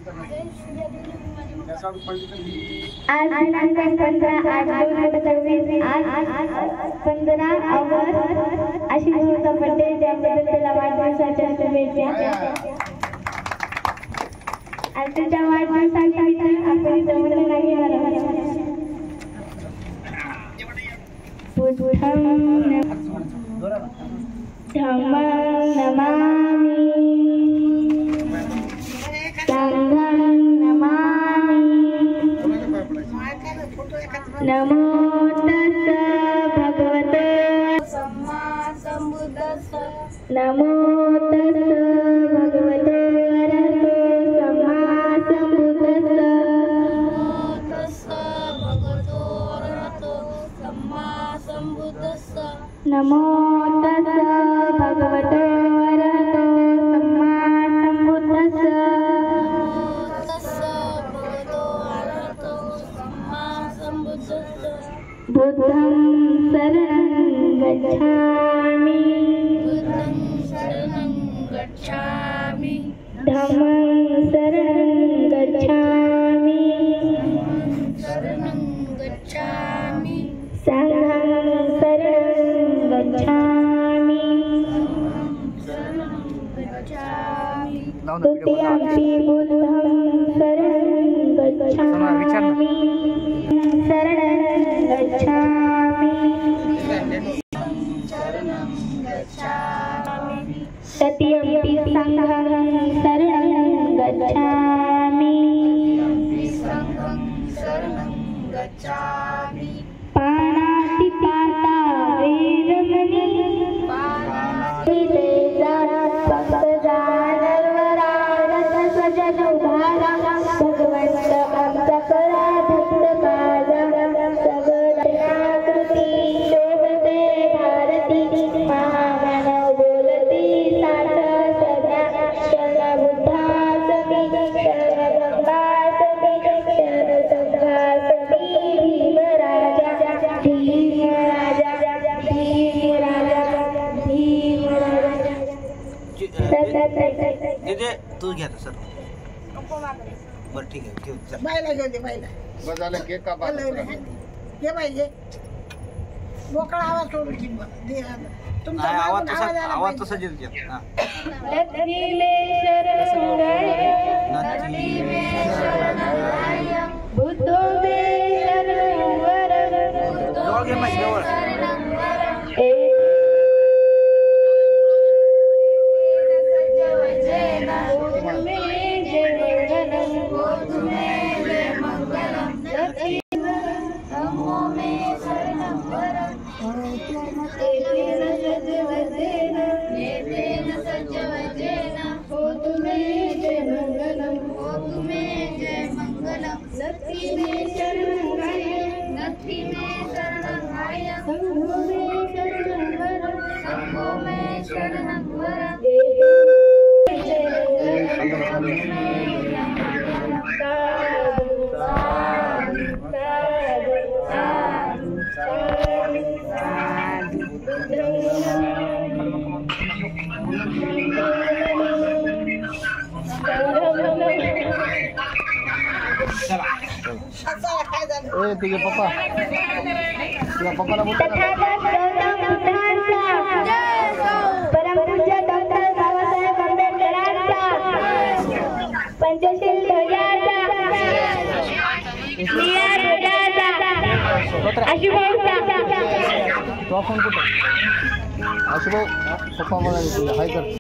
आज दिनांक 15/8/2024 आज 15 ऑगस्ट आशिषचा बर्थडे, त्याबद्दल त्याला वाढदिवसाच्या शुभेच्छा. आज त्याच्या वाढदिवसानिमित्त आपण जमलं नाही नमो तस् भगवते सम्मा सम्बुद्धस्स नमो तस् भगवते अरहतो सम्मा सम्बुद्धस्स नमो तस् भगवतो अरहतो सम्मा सम्बुद्धस्स नमो तस् भगवतो अरहतो सम्मा सम्बुद्धस्स बुद्धं शरणं गच्छामि धम्मं शरणं गच्छामि संघं शरणं गच्छामि तृतीयंपि बुद्धं शरणं गच्छामि शरणं गच्छामि तृतीयंपि संघं शरणं गच्छामि पाणातिपाता वेदमणि भगवंत आमचा करा भक्तकाला सगळाकृती शोभते भारती महामानव बोलती साठ सदा शरण बुद्धासमी शरण गंगासमी शरण संघासमी भीमराजा तू घ्या सर बर ठीक आहे घेऊ बायला घेऊ दे बायला बस झालं केक का घे पाहिजे मोकळा आवाज सोडू की दे तुमचा आवाज तसा देत घ्या तुझे पप्पा तुझ्या पप्पाला बोल परमपूज्य डॉक्टर बाबासाहेब आंबेडकरांचा पंचशील ध्वजाचा तो आपण कुठं आशुभाऊ पप्पा मला हाय कर